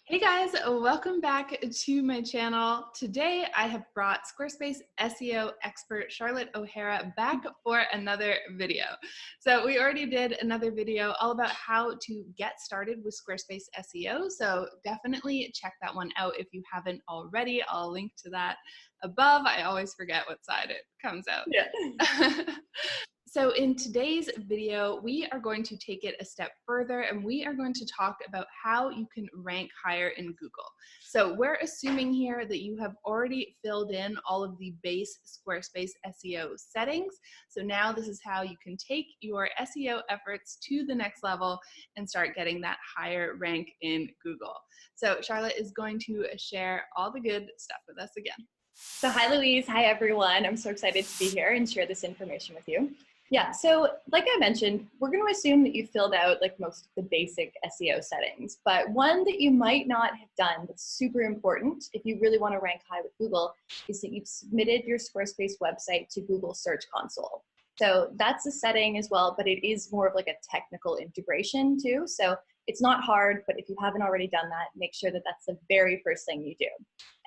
Hey guys, welcome back to my channel. Today I have brought Squarespace SEO expert Charlotte O'Hara back for another video. So we already did another video all about how to get started with Squarespace SEO. So definitely check that one out if you haven't already. I'll link to that above. I always forget what side it comes out. Yeah. So in today's video, we are going to take it a step further and we are going to talk about how you can rank higher in Google. So we're assuming here that you have already filled in all of the base Squarespace SEO settings. So now this is how you can take your SEO efforts to the next level and start getting that higher rank in Google. So Charlotte is going to share all the good stuff with us again. So hi, Louise. Hi, everyone. I'm so excited to be here and share this information with you. Yeah, so like I mentioned, we're going to assume that you filled out like most of the basic SEO settings, but one that you might not have done that's super important if you really want to rank high with Google is that you've submitted your Squarespace website to Google Search Console. So that's a setting as well, but it is more of like a technical integration too. So it's not hard, but if you haven't already done that, make sure that that's the very first thing you do.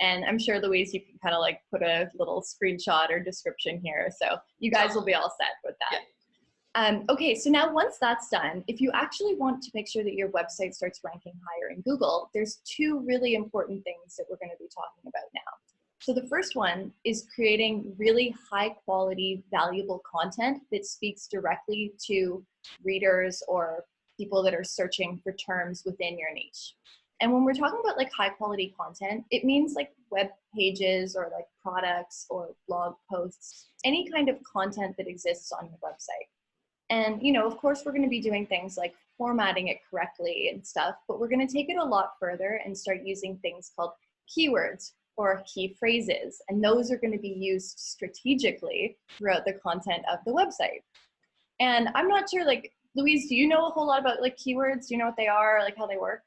And I'm sure, Louise, you can kind of like put a little screenshot or description here. So you guys will be all set with that. Yeah. Okay, so now once that's done, if you actually want to make sure that your website starts ranking higher in Google, there's two really important things that we're going to be talking about now. So the first one is creating really high quality, valuable content that speaks directly to readers or people that are searching for terms within your niche. And when we're talking about like high quality content, it means like web pages or like products or blog posts, any kind of content that exists on your website. And, you know, of course, we're going to be doing things like formatting it correctly and stuff, but we're going to take it a lot further and start using things called keywords or key phrases. And those are going to be used strategically throughout the content of the website. And I'm not sure, like, Louise, do you know a whole lot about like keywords? Do you know what they are, like how they work?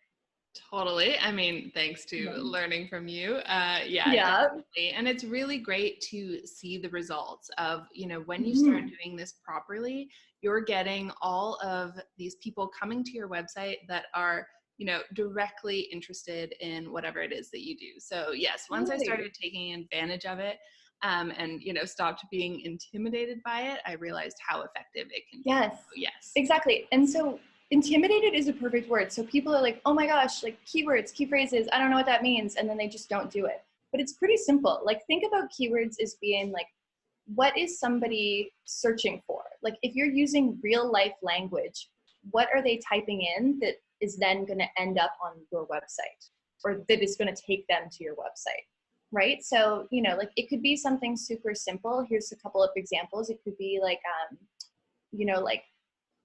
Totally. I mean, thanks to learning from you. Yeah, definitely. And it's really great to see the results of, you know, when you start doing this properly, you're getting all of these people coming to your website that are, you know, directly interested in whatever it is that you do. So yes, once I started taking advantage of it, and, you know, stopped being intimidated by it, I realized how effective it can be. Yes. So, yes. Exactly. And so intimidated is a perfect word. So people are like, oh my gosh, like keywords, key phrases, I don't know what that means. And then they just don't do it. But it's pretty simple. Like think about keywords as being like, what is somebody searching for? Like if you're using real life language, what are they typing in that is then going to end up on your website or that is going to take them to your website? Right? So, you know, like it could be something super simple. Here's a couple of examples. It could be like, you know, like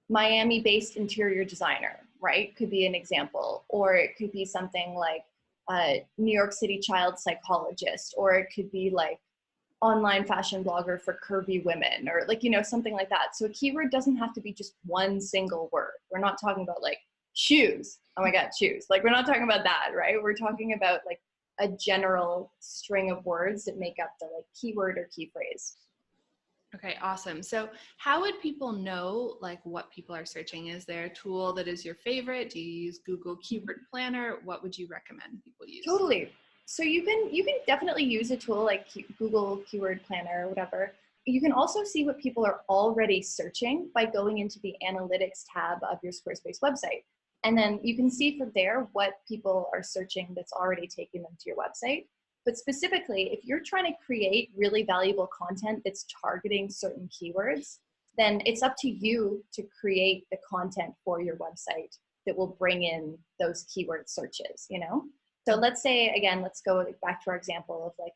Miami-based interior designer, right? Could be an example. Or it could be something like New York City child psychologist, or it could be like online fashion blogger for curvy women, or like, you know, something like that. So a keyword doesn't have to be just one single word. We're not talking about like shoes. Oh my God, shoes. Like we're not talking about that, right? We're talking about like a general string of words that make up the like keyword or key phrase. Okay, awesome. So how would people know like what people are searching? Is there a tool that is your favorite? Do you use Google Keyword Planner? What would you recommend people use? Totally. So you can definitely use a tool like Google Keyword Planner or whatever. You can also see what people are already searching by going into the Analytics tab of your Squarespace website. And then you can see from there what people are searching that's already taking them to your website. But specifically, if you're trying to create really valuable content that's targeting certain keywords, then it's up to you to create the content for your website that will bring in those keyword searches, you know? So let's say, again, let's go back to our example of like,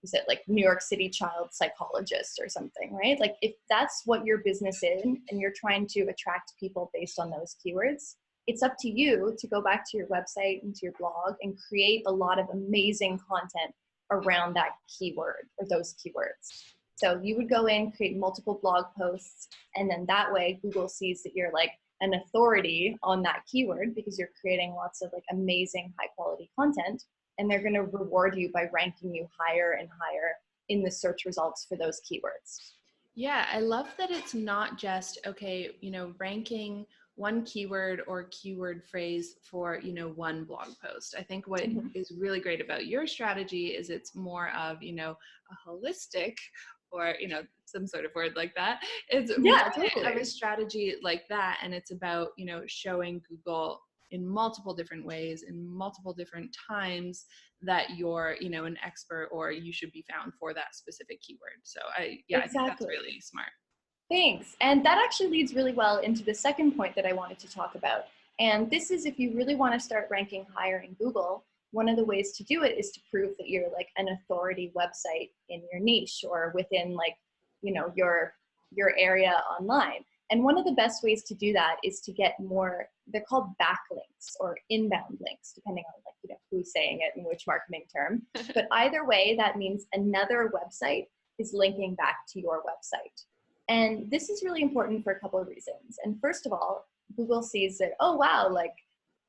is it like New York City child psychologist or something, right? Like if that's what your business is and you're trying to attract people based on those keywords, it's up to you to go back to your website and to your blog and create a lot of amazing content around that keyword or those keywords. So you would go in, create multiple blog posts, and then that way Google sees that you're like an authority on that keyword because you're creating lots of like amazing high quality content, and they're going to reward you by ranking you higher and higher in the search results for those keywords. Yeah, I love that it's not just, okay, you know, ranking one keyword or keyword phrase for, one blog post. I think what is really great about your strategy is it's more of, a holistic, or, some sort of word like that. It's Yeah, more of totally. a strategy like that. And it's about, showing Google in multiple different ways, in multiple different times, that you're, an expert, or you should be found for that specific keyword. So I think that's Exactly. really smart. Thanks. And that actually leads really well into the second point that I wanted to talk about. And this is, if you really want to start ranking higher in Google, one of the ways to do it is to prove that you're like an authority website in your niche or within like, your area online. And one of the best ways to do that is to get more, they're called backlinks or inbound links, depending on like, who's saying it and which marketing term. But either way, that means another website is linking back to your website. And this is really important for a couple of reasons. And first of all, Google sees that, oh, wow, like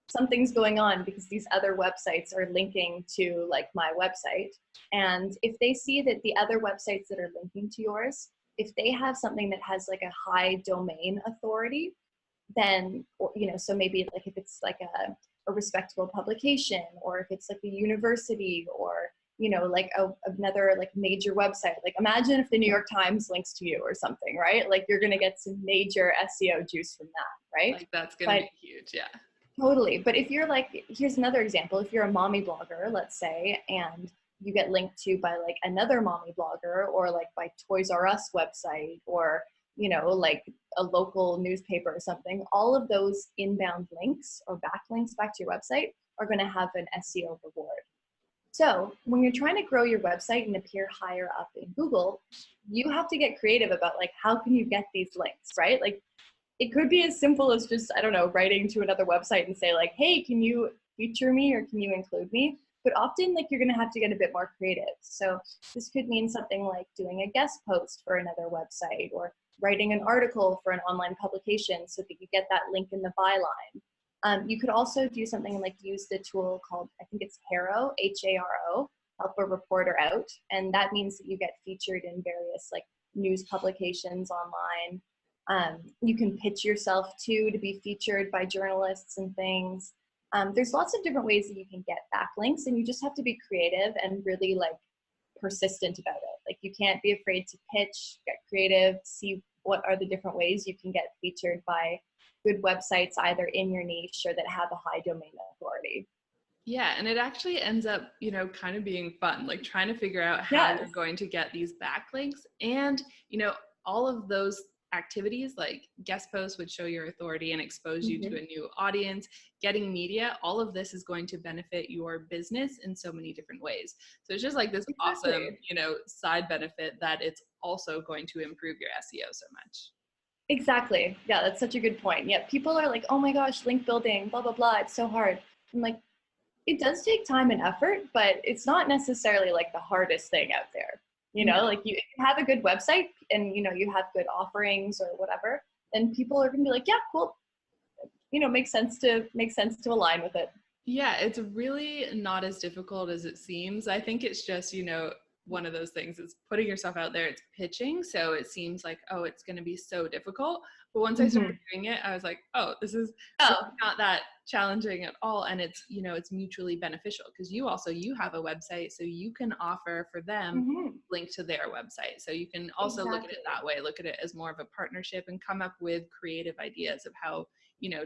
something's going on because these other websites are linking to like my website. And if they see that the other websites that are linking to yours, if they have something that has like a high domain authority, then, so maybe like if it's like a respectable publication, or if it's like a university, or like another like major website. Like imagine if the New York Times links to you or something, right? Like you're gonna get some major SEO juice from that, right? Like that's gonna be huge, yeah. Totally. But if you're like, here's another example. If you're a mommy blogger, let's say, and you get linked to by like another mommy blogger, or like by Toys R Us website, or like a local newspaper or something, all of those inbound links or backlinks back to your website are going to have an SEO reward. So when you're trying to grow your website and appear higher up in Google, you have to get creative about like, how can you get these links, right? Like it could be as simple as just, I don't know, writing to another website and say like, hey, can you feature me or can you include me? But often like you're going to have to get a bit more creative. So this could mean something like doing a guest post for another website, or writing an article for an online publication so that you get that link in the byline. You could also do something like use the tool called, I think it's Haro, Haro, help a reporter out. And that means that you get featured in various like news publications online. You can pitch yourself too to be featured by journalists and things. There's lots of different ways that you can get backlinks, and you just have to be creative and really like persistent about it. Like you can't be afraid to pitch, get creative, see what are the different ways you can get featured by good websites either in your niche or that have a high domain authority. Yeah, and it actually ends up, kind of being fun, like trying to figure out how Yes. you're going to get these backlinks. And, all of those activities like guest posts, which show your authority and expose you to a new audience, getting media, all of this is going to benefit your business in so many different ways. So it's just like this awesome, side benefit that it's also going to improve your SEO so much. Exactly. Yeah, that's such a good point. Yeah, people are like, oh my gosh, link building, blah, blah, blah. It's so hard. I'm like, it does take time and effort, but it's not necessarily like the hardest thing out there. Like you have a good website and, you have good offerings or whatever, then people are going to be like, yeah, cool. Makes sense to align with it. Yeah, it's really not as difficult as it seems. I think it's just, one of those things is putting yourself out there, it's pitching. So it seems like, oh, it's going to be so difficult. But once I started doing it, I was like, oh, this is really not that challenging at all. And it's, it's mutually beneficial because you have a website, so you can offer for them link to their website. So you can also look at it that way, look at it as more of a partnership and come up with creative ideas of how,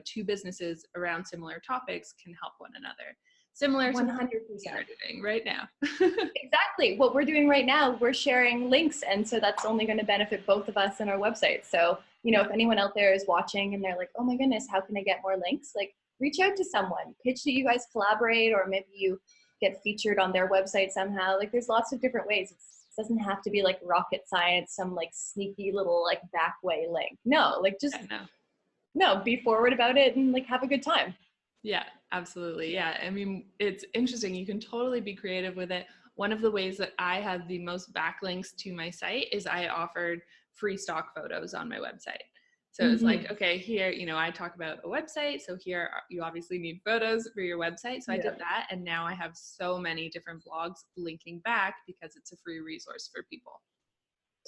two businesses around similar topics can help one another. Similar to 100% what we're doing right now. Exactly. What we're doing right now, we're sharing links. And so that's only going to benefit both of us and our website. So, if anyone out there is watching and they're like, oh my goodness, how can I get more links? Like reach out to someone, pitch that you guys collaborate, or maybe you get featured on their website somehow. Like there's lots of different ways. It doesn't have to be like rocket science, some like sneaky little like back way link. No, like just be forward about it and like have a good time. Yeah, absolutely. Yeah. I mean, it's interesting. You can totally be creative with it. One of the ways that I had the most backlinks to my site is I offered free stock photos on my website. So it's like, okay, here, I talk about a website. So here you obviously need photos for your website. So I did that. And now I have so many different blogs linking back because it's a free resource for people.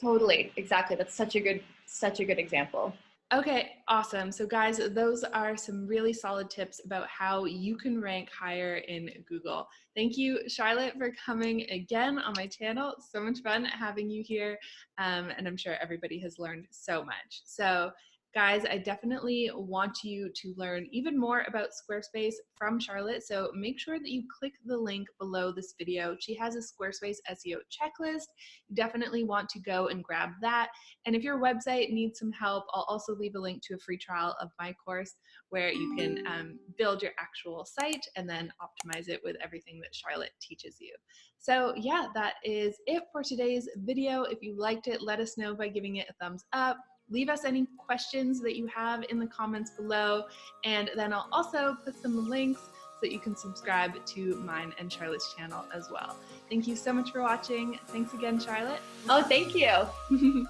Totally. Exactly. That's such a good example. Okay, awesome. So guys, those are some really solid tips about how you can rank higher in Google. Thank you, Charlotte, for coming again on my channel. So much fun having you here. And I'm sure everybody has learned so much. So guys, I definitely want you to learn even more about Squarespace from Charlotte. So make sure that you click the link below this video. She has a Squarespace SEO checklist. You definitely want to go and grab that. And if your website needs some help, I'll also leave a link to a free trial of my course where you can build your actual site and then optimize it with everything that Charlotte teaches you. So yeah, that is it for today's video. If you liked it, let us know by giving it a thumbs up. Leave us any questions that you have in the comments below, and then I'll also put some links so that you can subscribe to mine and Charlotte's channel as well. Thank you so much for watching. Thanks again, Charlotte. Oh, thank you.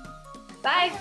Bye.